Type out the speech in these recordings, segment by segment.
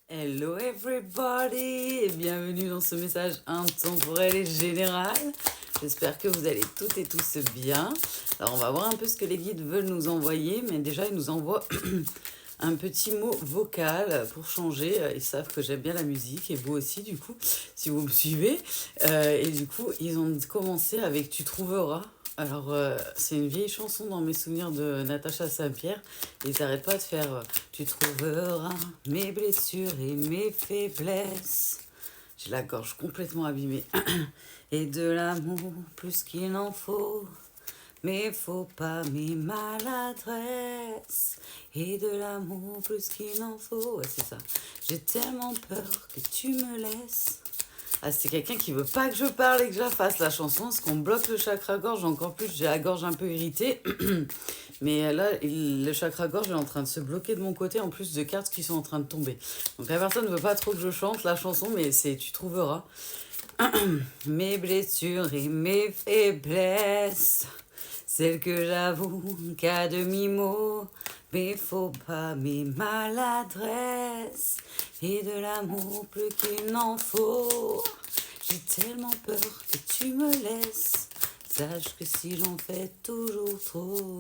Hello everybody et bienvenue dans ce message intemporel et général. J'espère que vous allez toutes et tous bien. Alors on va voir un peu ce que les guides veulent nous envoyer, mais déjà ils nous envoient un petit mot vocal pour changer. Ils savent que j'aime bien la musique et vous aussi du coup, si vous me suivez. Et du coup ils ont commencé avec Tu trouveras. Alors, c'est une vieille chanson dans mes souvenirs de Natacha Saint-Pierre. Ils n'arrêtent pas de faire Tu trouveras mes blessures et mes faiblesses. J'ai la gorge complètement abîmée. Et de l'amour plus qu'il n'en faut. Mais faut pas mes maladresses. Et de l'amour plus qu'il n'en faut. Ouais, c'est ça. J'ai tellement peur que tu me laisses. Ah, c'est quelqu'un qui veut pas que je parle et que je la fasse la chanson, parce qu'on bloque le chakra-gorge, encore plus j'ai la gorge un peu irritée. Mais là, le chakra-gorge est en train de se bloquer de mon côté, en plus de cartes qui sont en train de tomber. Donc la personne ne veut pas trop que je chante la chanson, mais c'est Tu trouveras. Mes blessures et mes faiblesses, celles que j'avoue qu'à demi-mot, mais faut pas mes maladresses, et de l'amour plus qu'il n'en faut. J'ai tellement peur que tu me laisses, sache que si j'en fais toujours trop,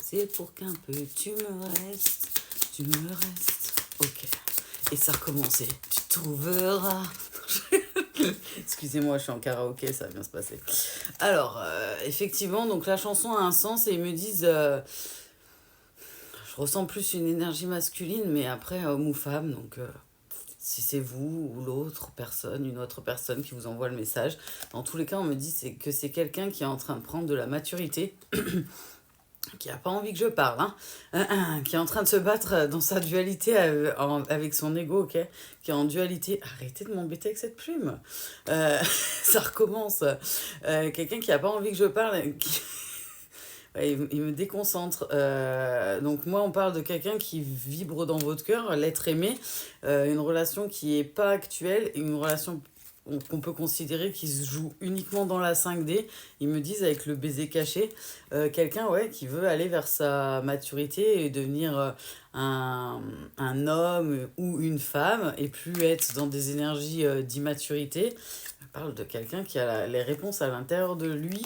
c'est pour qu'un peu tu me restes. Ok, et ça a recommencé, tu trouveras. Excusez-moi, je suis en karaoké, ça va bien se passer. Alors, effectivement, donc la chanson a un sens et ils me disent, je ressens plus une énergie masculine, mais après, homme ou femme, donc si c'est vous ou l'autre personne, une autre personne qui vous envoie le message, dans tous les cas, on me dit que c'est quelqu'un qui est en train de prendre de la maturité, qui n'a pas envie que je parle, qui est en train de se battre dans sa dualité avec son ego, ok, qui est en dualité. Arrêtez de m'embêter avec cette plume. Ça recommence. Quelqu'un qui n'a pas envie que je parle, ouais, il me déconcentre. Donc moi, on parle de quelqu'un qui vibre dans votre cœur, l'être aimé, une relation qui n'est pas actuelle, une relation qu'on peut considérer qui se joue uniquement dans la 5D. Ils me disent avec le baiser caché, quelqu'un ouais, qui veut aller vers sa maturité et devenir un homme ou une femme et plus être dans des énergies d'immaturité. Je parle de quelqu'un qui a les réponses à l'intérieur de lui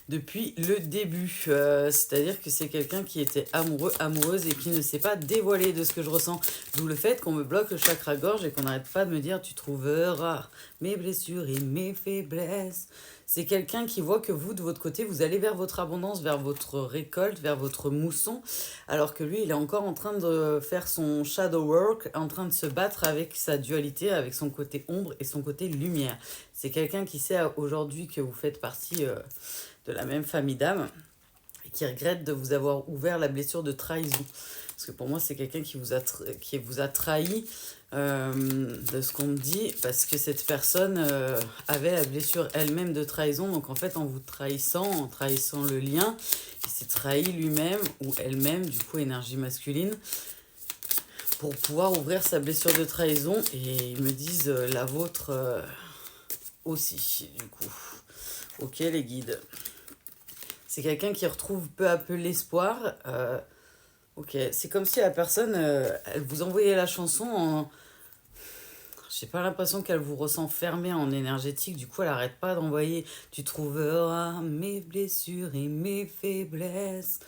depuis le début. C'est-à-dire que c'est quelqu'un qui était amoureux, amoureuse et qui ne s'est pas dévoilé de ce que je ressens. D'où le fait qu'on me bloque le chakra-gorge et qu'on n'arrête pas de me dire tu trouveras mes blessures et mes faiblesses. C'est quelqu'un qui voit que vous, de votre côté, vous allez vers votre abondance, vers votre récolte, vers votre mousson, alors que lui, il est encore en train de faire son shadow work, en train de se battre avec sa dualité, avec son côté ombre et son côté lumière. C'est quelqu'un qui sait aujourd'hui que vous faites partie de la même famille d'âmes et qui regrette de vous avoir ouvert la blessure de trahison. Parce que pour moi, c'est quelqu'un qui vous a trahi de ce qu'on me dit, parce que cette personne avait la blessure elle-même de trahison. Donc en fait, en trahissant le lien, il s'est trahi lui-même ou elle-même, du coup, énergie masculine, pour pouvoir ouvrir sa blessure de trahison. Et ils me disent la vôtre aussi, du coup. Ok, les guides. C'est quelqu'un qui retrouve peu à peu l'espoir. Ok, c'est comme si la personne, elle vous envoyait la chanson en... J'ai pas l'impression qu'elle vous ressent fermée en énergétique, du coup elle arrête pas d'envoyer Tu trouveras mes blessures et mes faiblesses,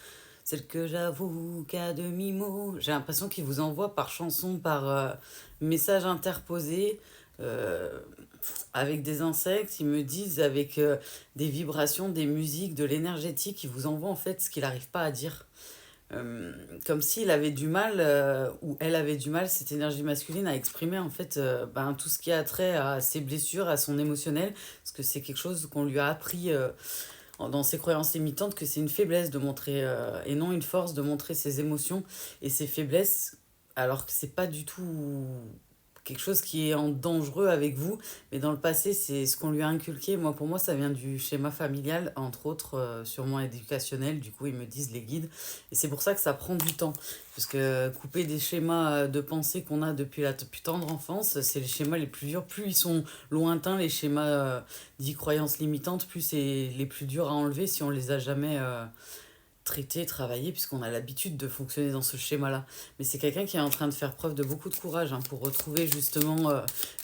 celles que j'avoue qu'à demi-mot. J'ai l'impression qu'il vous envoie par chanson, par message interposé, avec des insectes, ils me disent avec des vibrations, des musiques, de l'énergétique, ils vous envoient en fait ce qu'il n'arrive pas à dire. Comme s'il avait du mal, ou elle avait du mal, cette énergie masculine, à exprimer en fait tout ce qui a trait à ses blessures, à son émotionnel, parce que c'est quelque chose qu'on lui a appris dans ses croyances limitantes, que c'est une faiblesse de montrer, et non une force de montrer ses émotions et ses faiblesses, alors que c'est pas du tout quelque chose qui est en dangereux avec vous, mais dans le passé, c'est ce qu'on lui a inculqué. Moi, pour moi, ça vient du schéma familial, entre autres, sûrement éducationnel. Du coup, ils me disent les guides. Et c'est pour ça que ça prend du temps. Parce que couper des schémas de pensée qu'on a depuis tendre enfance, c'est les schémas les plus durs. Plus ils sont lointains, les schémas dits croyances limitantes, plus c'est les plus durs à enlever si on les a jamais traiter, travailler, puisqu'on a l'habitude de fonctionner dans ce schéma-là. Mais c'est quelqu'un qui est en train de faire preuve de beaucoup de courage hein, pour retrouver justement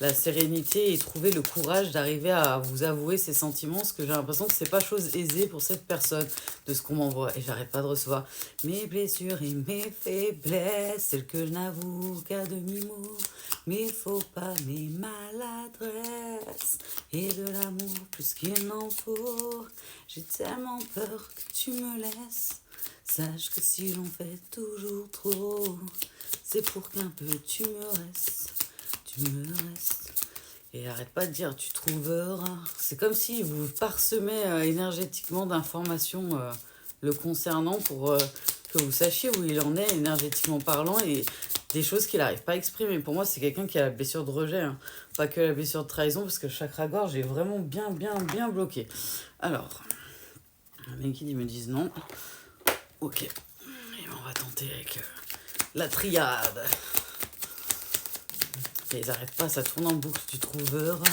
la sérénité et trouver le courage d'arriver à vous avouer ses sentiments, parce que j'ai l'impression que c'est pas chose aisée pour cette personne, de ce qu'on m'envoie. Et j'arrête pas de recevoir mes blessures et mes faiblesses, celles que je n'avoue qu'à demi-mot. Mais faut pas mes maladresses et de l'amour plus qu'il n'en faut. J'ai tellement peur que tu me laisses. Sache que si l'on fait toujours trop, c'est pour qu'un peu tu me restes. Tu me restes. Et arrête pas de dire tu trouveras. C'est comme si vous parsemez énergétiquement d'informations le concernant pour que vous sachiez où il en est énergétiquement parlant et des choses qu'il n'arrive pas à exprimer. Pour moi, c'est quelqu'un qui a la blessure de rejet, hein. Pas que la blessure de trahison, parce que chakra-gorge est vraiment bien bloqué. Alors, les guides, ils me disent non. Ok. Et on va tenter avec la triade. Et ils n'arrêtent pas, ça tourne en boucle, tu trouveras.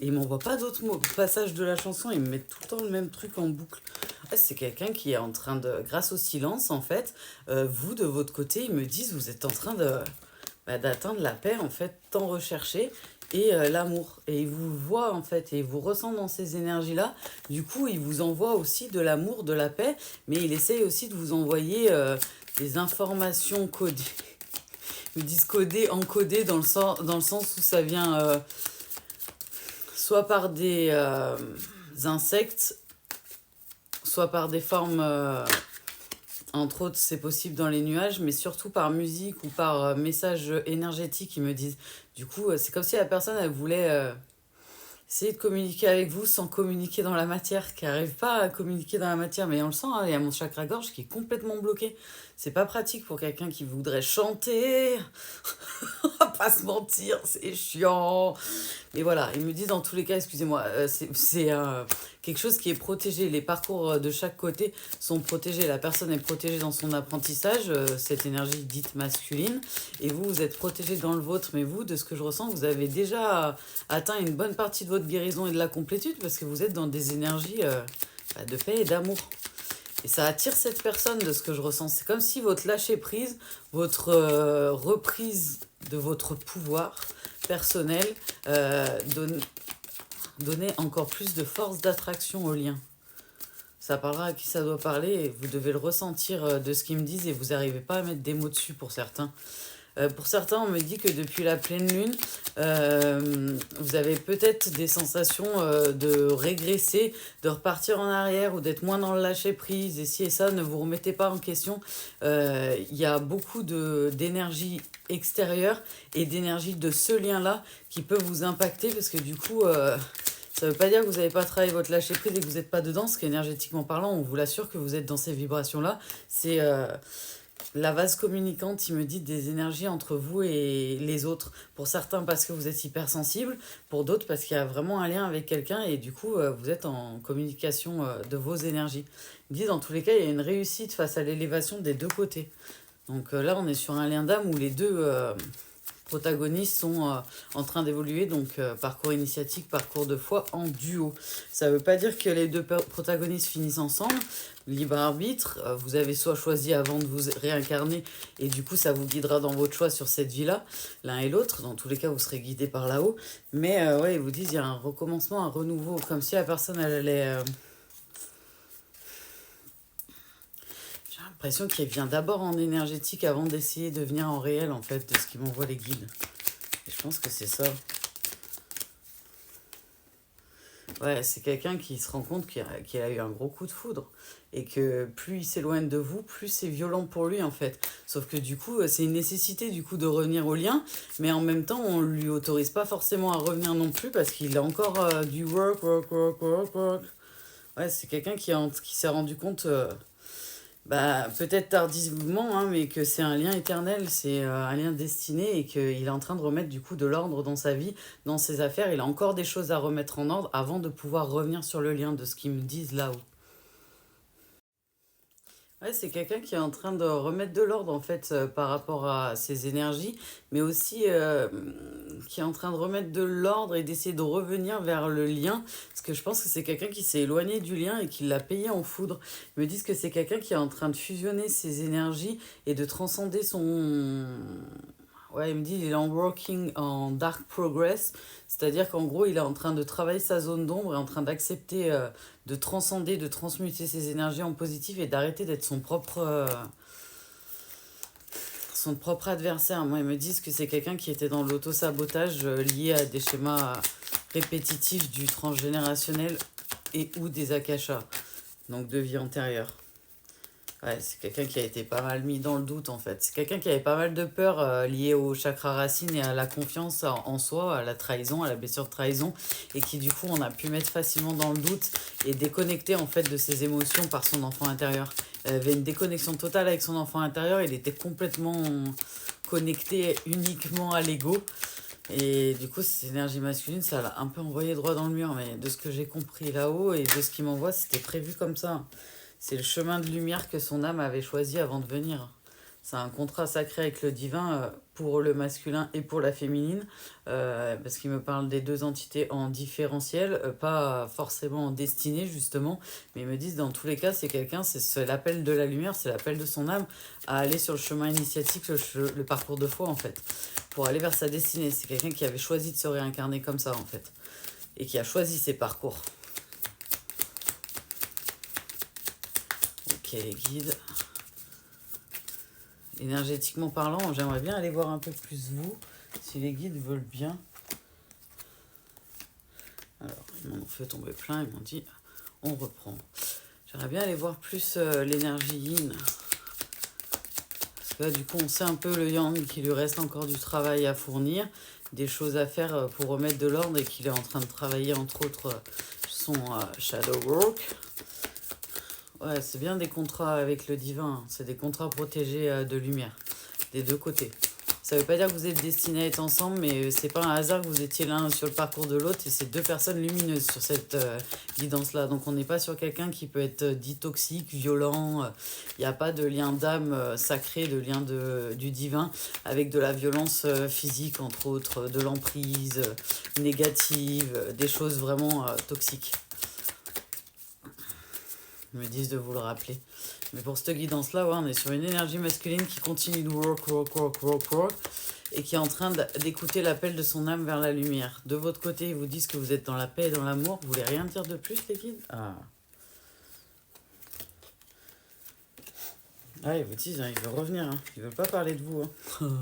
Et ils m'envoient pas d'autres mots. Passage de la chanson, ils me mettent tout le temps le même truc en boucle. Ouais, c'est quelqu'un qui est en train de, grâce au silence, en fait, vous, de votre côté, ils me disent, vous êtes en train d'atteindre la paix, en fait, tant recherchée, et l'amour. Et ils vous voient, en fait, et ils vous ressentent dans ces énergies-là. Du coup, ils vous envoient aussi de l'amour, de la paix, mais il essaye aussi de vous envoyer des informations codées. Ils me disent codées, encodées, dans le sens où ça vient soit par des insectes, soit par des formes, entre autres c'est possible dans les nuages, mais surtout par musique ou par message énergétique, ils me disent. Du coup, c'est comme si la personne, elle voulait essayer de communiquer avec vous sans communiquer dans la matière, qui n'arrive pas à communiquer dans la matière, mais on le sent, hein, il y a mon chakra-gorge qui est complètement bloqué. C'est pas pratique pour quelqu'un qui voudrait chanter. On va pas se mentir, c'est chiant. Mais voilà, ils me disent dans tous les cas, excusez-moi, c'est quelque chose qui est protégé. Les parcours de chaque côté sont protégés. La personne est protégée dans son apprentissage, cette énergie dite masculine. Et vous, vous êtes protégé dans le vôtre. Mais vous, de ce que je ressens, vous avez déjà atteint une bonne partie de votre guérison et de la complétude parce que vous êtes dans des énergies de paix et d'amour. Et ça attire cette personne de ce que je ressens. C'est comme si votre lâcher-prise, votre reprise de votre pouvoir personnel donnait encore plus de force d'attraction au lien. Ça parlera à qui ça doit parler et vous devez le ressentir de ce qu'ils me disent et vous n'arrivez pas à mettre des mots dessus pour certains. Pour certains, on me dit que depuis la pleine lune, vous avez peut-être des sensations de régresser, de repartir en arrière ou d'être moins dans le lâcher-prise. Et si et ça, ne vous remettez pas en question. Il y a beaucoup d'énergie extérieure et d'énergie de ce lien-là qui peut vous impacter parce que du coup... ça ne veut pas dire que vous n'avez pas travaillé votre lâcher-prise et que vous n'êtes pas dedans, parce qu'énergétiquement parlant, on vous l'assure que vous êtes dans ces vibrations-là. C'est la vase communicante, il me dit, des énergies entre vous et les autres. Pour certains, parce que vous êtes hypersensible, pour d'autres, parce qu'il y a vraiment un lien avec quelqu'un et du coup, vous êtes en communication de vos énergies. Il dit, dans tous les cas, il y a une réussite face à l'élévation des deux côtés. Donc là, on est sur un lien d'âme où les deux... protagonistes sont en train d'évoluer, donc parcours initiatique, parcours de foi en duo. Ça ne veut pas dire que les deux protagonistes finissent ensemble. Libre arbitre, vous avez soit choisi avant de vous réincarner et du coup ça vous guidera dans votre choix sur cette vie-là, l'un et l'autre. Dans tous les cas, vous serez guidés par là-haut. Mais ouais, ils vous disent il y a un recommencement, un renouveau, comme si la personne elle allait... J'ai l'impression qu'il vient d'abord en énergétique avant d'essayer de venir en réel, en fait, de ce qui m'envoie les guides. Et je pense que c'est ça. Ouais, c'est quelqu'un qui se rend compte qu'il a eu un gros coup de foudre. Et que plus il s'éloigne de vous, plus c'est violent pour lui, en fait. Sauf que du coup, c'est une nécessité, du coup, de revenir au lien. Mais en même temps, on lui autorise pas forcément à revenir non plus parce qu'il a encore du work. Ouais, c'est quelqu'un qui s'est rendu compte... peut-être tardivement, hein, mais que c'est un lien éternel, c'est un lien destiné et qu'il est en train de remettre du coup de l'ordre dans sa vie, dans ses affaires. Il a encore des choses à remettre en ordre avant de pouvoir revenir sur le lien de ce qu'ils me disent là-haut. Ouais, c'est quelqu'un qui est en train de remettre de l'ordre en fait par rapport à ses énergies, mais aussi qui est en train de remettre de l'ordre et d'essayer de revenir vers le lien. Parce que je pense que c'est quelqu'un qui s'est éloigné du lien et qui l'a payé en foudre. Ils me disent que c'est quelqu'un qui est en train de fusionner ses énergies et de transcender son... Ouais, il me dit il est en working en dark progress, c'est-à-dire qu'en gros il est en train de travailler sa zone d'ombre et en train d'accepter de transcender, de transmuter ses énergies en positif et d'arrêter d'être son propre adversaire. Moi, ils me disent que c'est quelqu'un qui était dans l'auto-sabotage lié à des schémas répétitifs du transgénérationnel et ou des akashas, donc de vie antérieure. Ouais, c'est quelqu'un qui a été pas mal mis dans le doute en fait. C'est quelqu'un qui avait pas mal de peurs liées au chakra racine et à la confiance en soi, à la trahison, à la blessure de trahison, et qui du coup on a pu mettre facilement dans le doute et déconnecter en fait de ses émotions par son enfant intérieur. Il avait une déconnexion totale avec son enfant intérieur, il était complètement connecté uniquement à l'ego. Et du coup, cette énergie masculine, ça l'a un peu envoyé droit dans le mur. Mais de ce que j'ai compris là-haut et de ce qu'il m'envoie, c'était prévu comme ça. C'est le chemin de lumière que son âme avait choisi avant de venir. C'est un contrat sacré avec le divin pour le masculin et pour la féminine, parce qu'il me parle des deux entités en différentiel, pas forcément en destinée justement, mais ils me disent dans tous les cas, c'est quelqu'un, c'est l'appel de la lumière, c'est l'appel de son âme à aller sur le chemin initiatique, le parcours de foi en fait, pour aller vers sa destinée. C'est quelqu'un qui avait choisi de se réincarner comme ça en fait, et qui a choisi ses parcours. Ok, les guides. Énergétiquement parlant, j'aimerais bien aller voir un peu plus vous, si les guides veulent bien. Alors, ils m'en ont fait tomber plein, ils m'ont dit, on reprend. J'aimerais bien aller voir plus l'énergie yin. Parce que là, du coup, on sait un peu le yang, qu'il lui reste encore du travail à fournir, des choses à faire pour remettre de l'ordre et qu'il est en train de travailler, entre autres, son shadow work. Ouais, c'est bien des contrats avec le divin, c'est des contrats protégés de lumière, des deux côtés. Ça veut pas dire que vous êtes destinés à être ensemble, mais c'est pas un hasard que vous étiez l'un sur le parcours de l'autre, et c'est deux personnes lumineuses sur cette guidance-là. Donc on n'est pas sur quelqu'un qui peut être dit toxique, violent, il n'y a pas de lien d'âme sacré, de lien du divin, avec de la violence physique, entre autres, de l'emprise négative, des choses vraiment toxiques. Ils me disent de vous le rappeler. Mais pour cette guidance-là, ouais, on est sur une énergie masculine qui continue de work, et qui est en train d'écouter l'appel de son âme vers la lumière. De votre côté, ils vous disent que vous êtes dans la paix et dans l'amour. Vous voulez rien dire de plus, les guides? Ah, ils vous disent, hein, ils veulent revenir. Hein. Ils veulent pas parler de vous. Hein.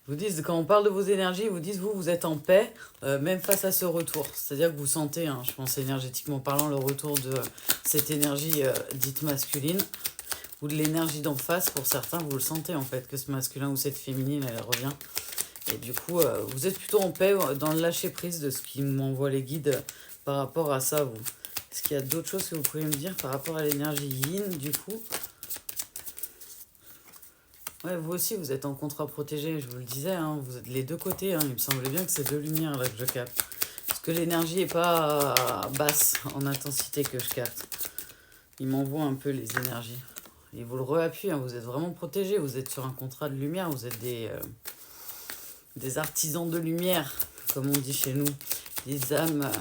Vous disent, quand on parle de vos énergies, ils vous disent, vous êtes en paix, même face à ce retour. C'est-à-dire que vous sentez, hein, je pense énergétiquement parlant, le retour de cette énergie dite masculine, ou de l'énergie d'en face. Pour certains, vous le sentez en fait, que ce masculin ou cette féminine, elle revient. Et du coup, vous êtes plutôt en paix, dans le lâcher-prise de ce qui m'envoie les guides par rapport à ça, vous. Est-ce qu'il y a d'autres choses que vous pouvez me dire par rapport à l'énergie yin, du coup? Ouais, vous aussi, vous êtes en contrat protégé, je vous le disais, hein, vous êtes les deux côtés. Hein, il me semblait bien que c'est deux lumières là que je capte. Parce que l'énergie n'est pas basse en intensité que je capte. Il m'envoie un peu les énergies. Et vous le réappuie, hein, vous êtes vraiment protégé, vous êtes sur un contrat de lumière, vous êtes des artisans de lumière, comme on dit chez nous. Des âmes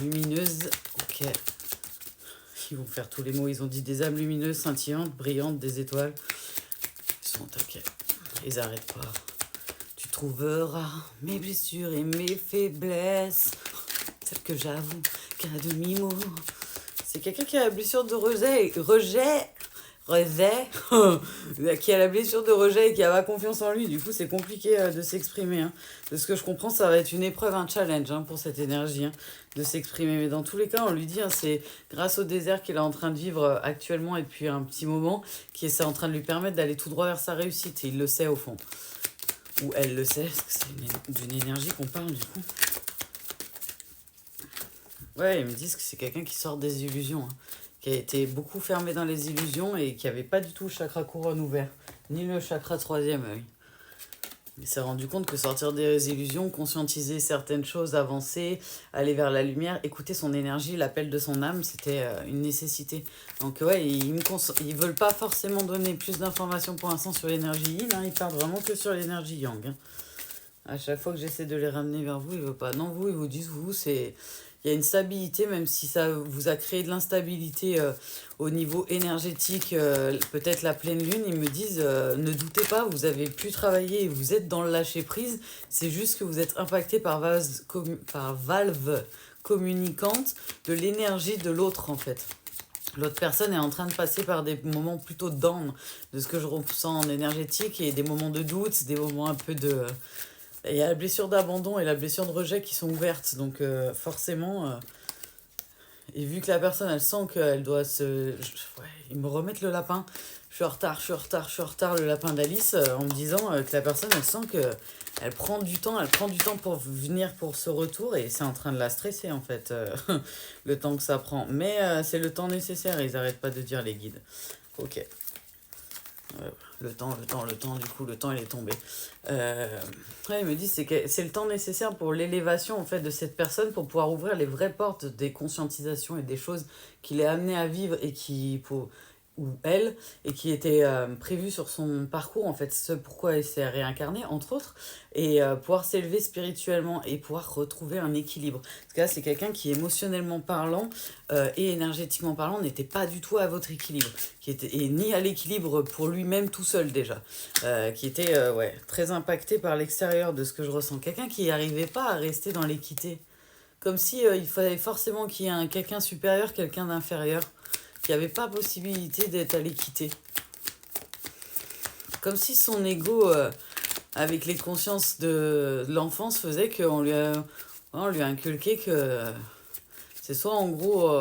lumineuses. Ok. Ils vont faire tous les mots, ils ont dit des âmes lumineuses, scintillantes, brillantes, des étoiles. Taquet. Ils n'arrêtent pas. Tu trouveras mes blessures et mes faiblesses, celles que j'avoue qu'à demi-mot. C'est quelqu'un qui a la blessure de rejet, qui a la blessure de rejet et qui a pas confiance en lui. Du coup, c'est compliqué de s'exprimer. Hein. De ce que je comprends, ça va être une épreuve, un challenge hein, pour cette énergie hein, de s'exprimer. Mais dans tous les cas, on lui dit, hein, c'est grâce au désert qu'il est en train de vivre actuellement et depuis un petit moment, qui est en train de lui permettre d'aller tout droit vers sa réussite. Et il le sait au fond. Ou elle le sait, parce que c'est d'une énergie qu'on parle du coup. Ouais, ils me disent que c'est quelqu'un qui sort des illusions. Hein. Qui a été beaucoup fermé dans les illusions et qui n'avait pas du tout le chakra couronne ouvert, ni le chakra troisième œil. Il s'est rendu compte que sortir des illusions, conscientiser certaines choses, avancer, aller vers la lumière, écouter son énergie, l'appel de son âme, c'était une nécessité. Donc ouais, ils veulent pas forcément donner plus d'informations pour l'instant sur l'énergie yin, hein, ils partent vraiment que sur l'énergie yang, hein. À chaque fois que j'essaie de les ramener vers vous, ils ne veulent pas. Non, vous, ils vous disent, vous, c'est... Il y a une stabilité, même si ça vous a créé de l'instabilité au niveau énergétique, peut-être la pleine lune, ils me disent, ne doutez pas, vous avez pu travailler et vous êtes dans le lâcher-prise, c'est juste que vous êtes impacté par valve communicante de l'énergie de l'autre, en fait. L'autre personne est en train de passer par des moments plutôt down de ce que je ressens en énergétique et des moments de doute, des moments un peu de... Et il y a la blessure d'abandon et la blessure de rejet qui sont ouvertes. Donc forcément, et vu que la personne, elle sent qu'elle doit ouais, ils me remettent le lapin. Je suis en retard, je suis en retard, je suis en retard, le lapin d'Alice, en me disant que la personne, elle sent que elle prend du temps pour venir pour ce retour et c'est en train de la stresser en fait, le temps que ça prend. Mais c'est le temps nécessaire, ils n'arrêtent pas de dire les guides. Ok. Du coup, le temps, il est tombé. Ouais, il me dit que c'est le temps nécessaire pour l'élévation, en fait, de cette personne pour pouvoir ouvrir les vraies portes des conscientisations et des choses qu'il est amené à vivre et ou elle, et qui étaient prévues sur son parcours, en fait, ce pourquoi il s'est réincarné, entre autres, et pouvoir s'élever spirituellement et pouvoir retrouver un équilibre. Parce que là, c'est quelqu'un qui, émotionnellement parlant et énergétiquement parlant, n'était pas du tout à votre équilibre, et ni à l'équilibre pour lui-même tout seul déjà, qui était ouais, très impacté par l'extérieur de ce que je ressens. Quelqu'un qui n'arrivait pas à rester dans l'équité. Comme si il fallait forcément qu'il y ait quelqu'un supérieur, quelqu'un d'inférieur, qui n'avait pas possibilité d'être à l'équité. Comme si son ego, avec les consciences de l'enfance, faisait on lui a inculqué que c'est soit en gros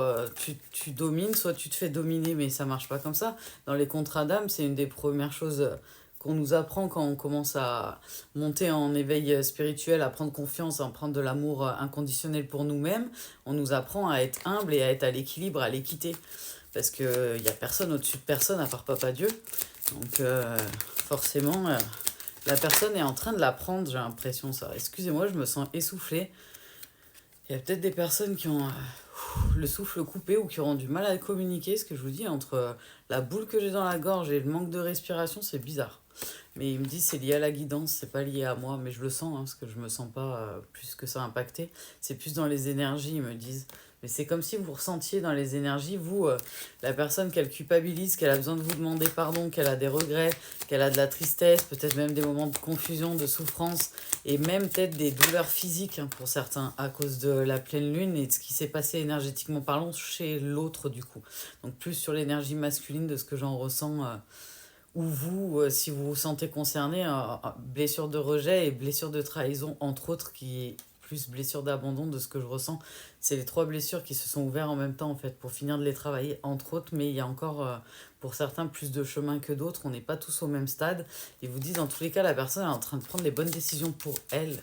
tu domines, soit tu te fais dominer, mais ça marche pas comme ça. Dans les contrats d'âme, c'est une des premières choses qu'on nous apprend quand on commence à monter en éveil spirituel, à prendre confiance, à prendre de l'amour inconditionnel pour nous-mêmes. On nous apprend à être humble et à être à l'équilibre, à l'équité. Parce qu'il n'y a personne au-dessus de personne à part Papa Dieu. Donc forcément, la personne est en train de l'apprendre, j'ai l'impression ça. Excusez-moi, je me sens essoufflée. Il y a peut-être des personnes qui ont le souffle coupé ou qui auront du mal à communiquer. Ce que je vous dis, entre la boule que j'ai dans la gorge et le manque de respiration, c'est bizarre. Mais ils me disent c'est lié à la guidance, c'est pas lié à moi. Mais je le sens, hein, parce que je me sens pas plus que ça impacté. C'est plus dans les énergies, ils me disent. Mais c'est comme si vous ressentiez dans les énergies, vous, la personne qu'elle culpabilise, qu'elle a besoin de vous demander pardon, qu'elle a des regrets, qu'elle a de la tristesse, peut-être même des moments de confusion, de souffrance, et même peut-être des douleurs physiques hein, pour certains, à cause de la pleine lune et de ce qui s'est passé énergétiquement parlant chez l'autre du coup. Donc plus sur l'énergie masculine de ce que j'en ressens, ou vous, si vous vous sentez concerné, blessure de rejet et blessure de trahison, entre autres, qui est plus blessure d'abandon de ce que je ressens. C'est les trois blessures qui se sont ouvertes en même temps, en fait, pour finir de les travailler, entre autres, mais il y a encore, pour certains, plus de chemin que d'autres. On n'est pas tous au même stade. Ils vous disent, dans tous les cas, la personne est en train de prendre les bonnes décisions pour elle.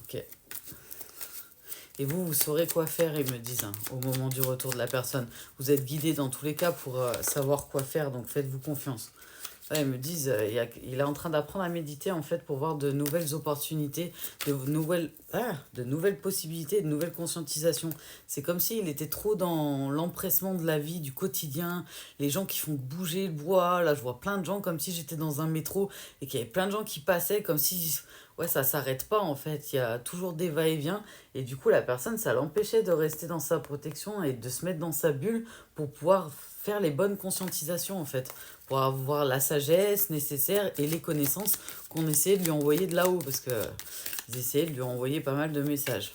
Ok. Et vous saurez quoi faire, ils me disent, hein, au moment du retour de la personne. Vous êtes guidé dans tous les cas pour savoir quoi faire, donc faites-vous confiance. Ouais, ils me disent, il est en train d'apprendre à méditer en fait pour voir de nouvelles opportunités, de nouvelles possibilités, de nouvelles conscientisations. C'est comme s'il était trop dans l'empressement de la vie, du quotidien, les gens qui font bouger le bois. Là, je vois plein de gens comme si j'étais dans un métro et qu'il y avait plein de gens qui passaient comme si, ouais, ça s'arrête pas en fait. Il y a toujours des va-et-vient et du coup, la personne, ça l'empêchait de rester dans sa protection et de se mettre dans sa bulle pour pouvoir faire les bonnes conscientisations en fait, pour avoir la sagesse nécessaire et les connaissances qu'on essayait de lui envoyer de là-haut, parce que ils essayaient de lui envoyer pas mal de messages.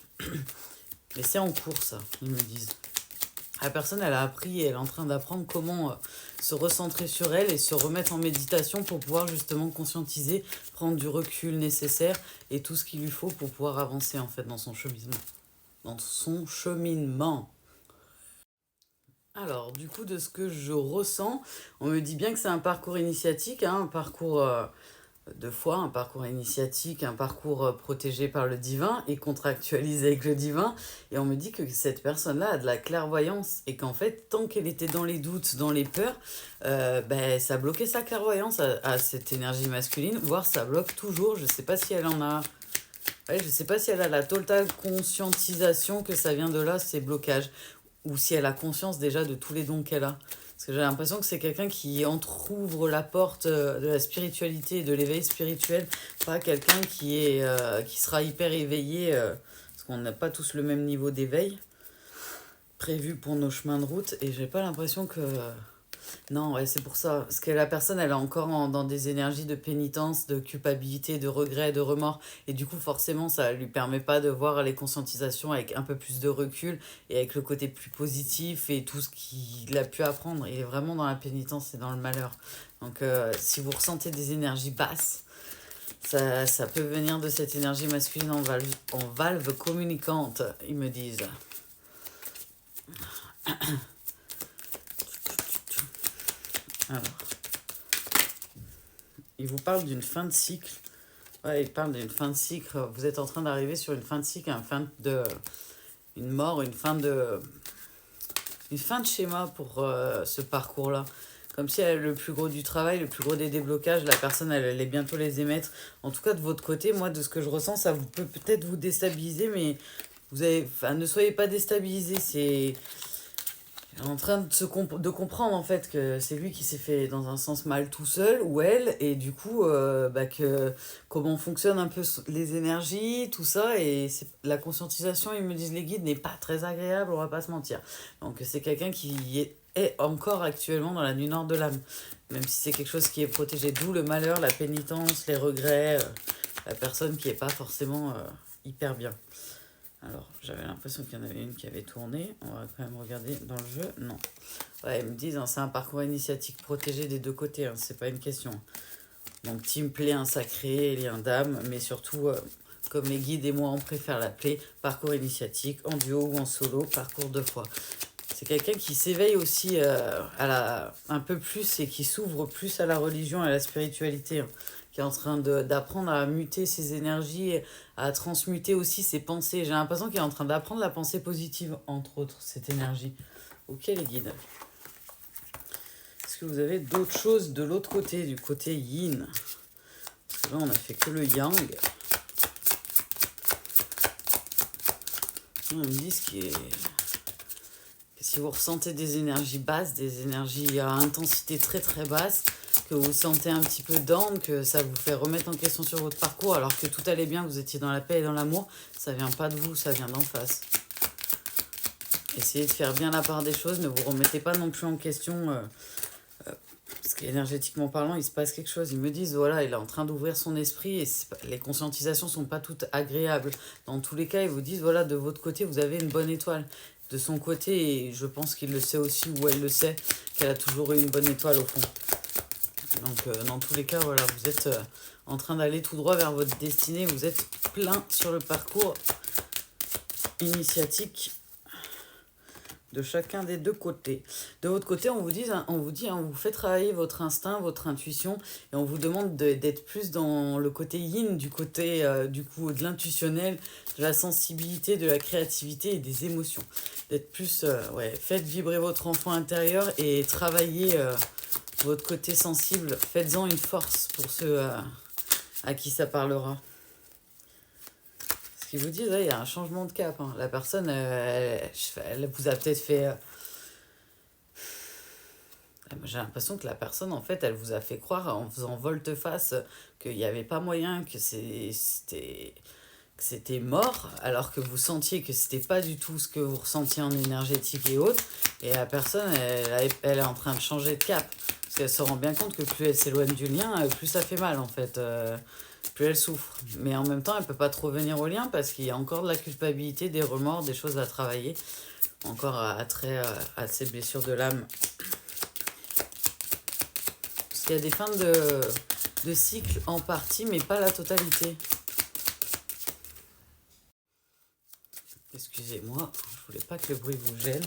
Mais c'est en cours ça, ils me disent. La personne, elle a appris et elle est en train d'apprendre comment se recentrer sur elle et se remettre en méditation pour pouvoir justement conscientiser, prendre du recul nécessaire et tout ce qu'il lui faut pour pouvoir avancer en fait dans son cheminement. Dans son cheminement. Alors, du coup, de ce que je ressens, on me dit bien que c'est un parcours initiatique, hein, un parcours deux fois, un parcours initiatique, un parcours protégé par le divin et contractualisé avec le divin. Et on me dit que cette personne-là a de la clairvoyance et qu'en fait, tant qu'elle était dans les doutes, dans les peurs, ben, ça bloquait sa clairvoyance à cette énergie masculine, voire ça bloque toujours. Je sais pas si elle en a... Ouais, je sais pas si elle a la totale conscientisation que ça vient de là, ces blocages, ou si elle a conscience déjà de tous les dons qu'elle a. Parce que j'ai l'impression que c'est quelqu'un qui entrouvre la porte de la spiritualité et de l'éveil spirituel, pas quelqu'un qui sera hyper éveillé, parce qu'on n'a pas tous le même niveau d'éveil prévu pour nos chemins de route, et j'ai pas l'impression que... Non, ouais, c'est pour ça. Parce que la personne, elle est encore dans des énergies de pénitence, de culpabilité, de regret, de remords. Et du coup, forcément, ça lui permet pas de voir les conscientisations avec un peu plus de recul et avec le côté plus positif et tout ce qu'il a pu apprendre. Il est vraiment dans la pénitence et dans le malheur. Donc, si vous ressentez des énergies basses, ça peut venir de cette énergie masculine en valve communicante, ils me disent. Alors, il vous parle d'une fin de cycle. Ouais, il parle d'une fin de cycle. Vous êtes en train d'arriver sur une fin de cycle, une mort, une fin de schéma pour ce parcours-là. Comme si elle a le plus gros du travail, le plus gros des déblocages, la personne, elle allait bientôt les émettre. En tout cas, de votre côté, moi, de ce que je ressens, ça vous peut peut-être vous déstabiliser, mais ne soyez pas déstabilisés. C'est en train de comprendre en fait que c'est lui qui s'est fait dans un sens mal tout seul ou elle et du coup comment fonctionnent un peu les énergies tout ça et la conscientisation ils me disent les guides n'est pas très agréable on va pas se mentir donc c'est quelqu'un qui est encore actuellement dans la nuit nord de l'âme même si c'est quelque chose qui est protégé d'où le malheur la pénitence les regrets la personne qui est pas forcément hyper bien. Alors, j'avais l'impression qu'il y en avait une qui avait tourné. On va quand même regarder dans le jeu. Non. Ouais, ils me disent, hein, c'est un parcours initiatique protégé des deux côtés. Hein, c'est pas une question. Donc, team play, un sacré, lien d'âme. Mais surtout, comme les guides et moi, on préfère l'appeler parcours initiatique, en duo ou en solo, parcours 2 fois. C'est quelqu'un qui s'éveille aussi un peu plus et qui s'ouvre plus à la religion et à la spiritualité. Hein, qui est en train d'apprendre à muter ses énergies, à transmuter aussi ses pensées. J'ai l'impression qu'il est en train d'apprendre la pensée positive, entre autres, cette énergie. Ok les guides. Est-ce que vous avez d'autres choses de l'autre côté, du côté yin? Parce que là, on a fait que le yang. On me dit que si vous ressentez des énergies basses, des énergies à intensité très très basse, que vous sentez un petit peu down, que ça vous fait remettre en question sur votre parcours alors que tout allait bien, vous étiez dans la paix et dans l'amour, ça vient pas de vous, ça vient d'en face. Essayez de faire bien la part des choses, ne vous remettez pas non plus en question, parce qu'énergétiquement parlant, il se passe quelque chose. Ils me disent, voilà, il est en train d'ouvrir son esprit et les conscientisations sont pas toutes agréables. Dans tous les cas, ils vous disent, voilà, de votre côté, vous avez une bonne étoile. De son côté, et je pense qu'il le sait aussi, ou elle le sait, qu'elle a toujours eu une bonne étoile au fond. Donc, dans tous les cas, voilà, vous êtes en train d'aller tout droit vers votre destinée. Vous êtes plein sur le parcours initiatique de chacun des deux côtés. De votre côté, on vous dit, on vous fait travailler votre instinct, votre intuition, et on vous demande d'être plus dans le côté yin, du côté du coup de l'intuitionnel, de la sensibilité, de la créativité et des émotions. D'être plus, faites vibrer votre enfant intérieur et travaillez votre côté sensible. Faites-en une force pour ceux à qui ça parlera. Ce qu'ils vous disent, il y a un changement de cap. Hein. La personne, elle vous a peut-être fait... J'ai l'impression que la personne, en fait, elle vous a fait croire en faisant volte-face qu'il n'y avait pas moyen, que c'était mort, alors que vous sentiez que c'était pas du tout ce que vous ressentiez en énergétique et autres. Et la personne, elle est en train de changer de cap. Parce qu'elle se rend bien compte que plus elle s'éloigne du lien, plus ça fait mal, en fait. Plus elle souffre. Mais en même temps, elle peut pas trop venir au lien parce qu'il y a encore de la culpabilité, des remords, des choses à travailler. Encore à ces blessures de l'âme. Parce qu'il y a des fins de cycle en partie, mais pas la totalité. Excusez-moi, je voulais pas que le bruit vous gêne.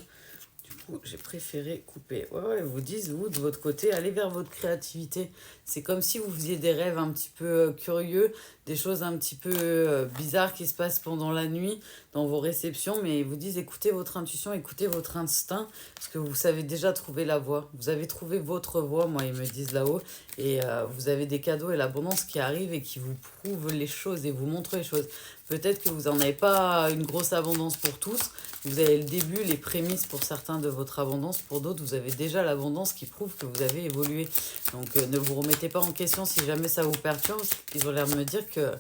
Du coup, coup, j'ai préféré couper. Ouais, vous dites, vous, de votre côté, allez vers votre créativité. C'est comme si vous faisiez des rêves un petit peu curieux, des choses un petit peu bizarres qui se passent pendant la nuit dans vos réceptions, mais ils vous disent, écoutez votre intuition, écoutez votre instinct, parce que vous savez déjà trouver la voie. Vous avez trouvé votre voie, moi, ils me disent là-haut, et vous avez des cadeaux et l'abondance qui arrivent et qui vous prouvent les choses et vous montrent les choses. Peut-être que vous n'en avez pas une grosse abondance pour tous. Vous avez le début, les prémices pour certains de votre abondance. Pour d'autres, vous avez déjà l'abondance qui prouve que vous avez évolué. Donc, ne vous remettez pas en question si jamais ça vous perturbe. Ils ont l'air de me dire que,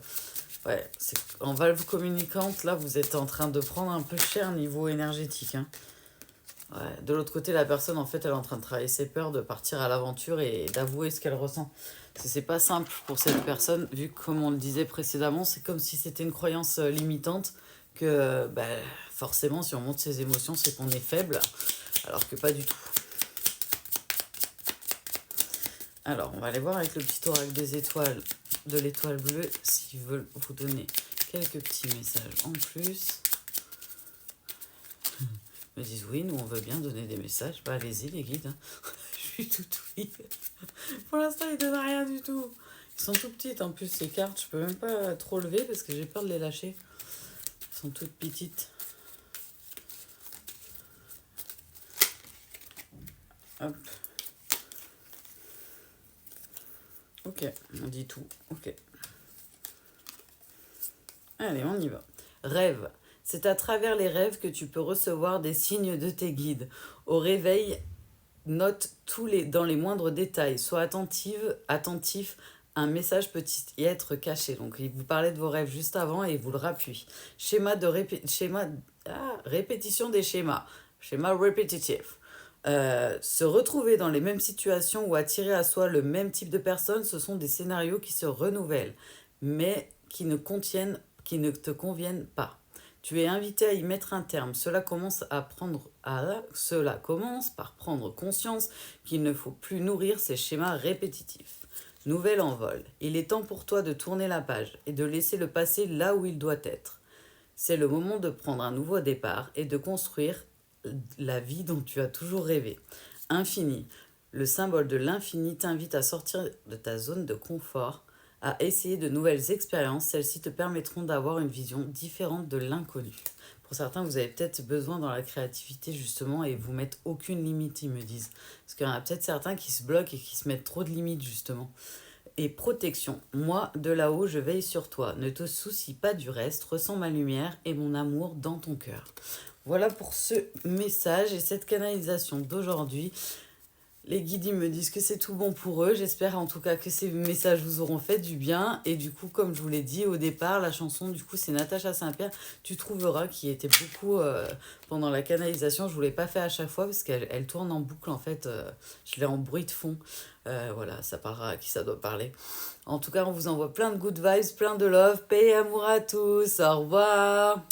ouais, en valve communicante, là, vous êtes en train de prendre un peu cher niveau énergétique. Hein. Ouais. De l'autre côté, la personne, en fait, elle est en train de travailler ses peurs, de partir à l'aventure et d'avouer ce qu'elle ressent. C'est pas simple pour cette personne, vu que, comme on le disait précédemment, c'est comme si c'était une croyance limitante que bah, forcément, si on montre ses émotions, c'est qu'on est faible, alors que pas du tout. Alors, on va aller voir avec le petit oracle des étoiles, de l'étoile bleue, s'ils veulent vous donner quelques petits messages en plus. Ils me disent oui, nous on veut bien donner des messages. Bah allez-y les guides. Hein. Je suis tout oui. Pour l'instant, ils donnent rien du tout. Ils sont tout petites en plus ces cartes. Je peux même pas trop lever parce que j'ai peur de les lâcher. Elles sont toutes petites. Hop. Ok, on dit tout. Ok. Allez, on y va. Rêve. C'est à travers les rêves que tu peux recevoir des signes de tes guides. Au réveil, note dans les moindres détails. Sois attentif. Un message peut y être caché. Donc, il vous parlait de vos rêves juste avant et il vous le rappuie. Répétition des schémas. Schéma répétitif. Se retrouver dans les mêmes situations ou attirer à soi le même type de personnes, ce sont des scénarios qui se renouvellent, mais qui ne te conviennent pas. Tu es invité à y mettre un terme. Cela commence par prendre conscience qu'il ne faut plus nourrir ces schémas répétitifs. Nouvel envol. Il est temps pour toi de tourner la page et de laisser le passé là où il doit être. C'est le moment de prendre un nouveau départ et de construire la vie dont tu as toujours rêvé. Infini. Le symbole de l'infini t'invite à sortir de ta zone de confort, à essayer de nouvelles expériences. Celles-ci te permettront d'avoir une vision différente de l'inconnu. Pour certains, vous avez peut-être besoin dans la créativité justement et vous mettent aucune limite, ils me disent. Parce qu'il y en a peut-être certains qui se bloquent et qui se mettent trop de limites justement. Et protection. Moi, de là-haut, je veille sur toi. Ne te soucie pas du reste. Ressens ma lumière et mon amour dans ton cœur. Voilà pour ce message et cette canalisation d'aujourd'hui. Les guides ils me disent que c'est tout bon pour eux. J'espère en tout cas que ces messages vous auront fait du bien. Et du coup, comme je vous l'ai dit au départ, la chanson, du coup, c'est Natacha Saint-Pierre, Tu trouveras, qui était beaucoup pendant la canalisation. Je ne vous l'ai pas fait à chaque fois parce qu'elle tourne en boucle en fait. Je l'ai en bruit de fond. Voilà, ça parlera à qui ça doit parler. En tout cas, on vous envoie plein de good vibes, plein de love. Paix et amour à tous. Au revoir.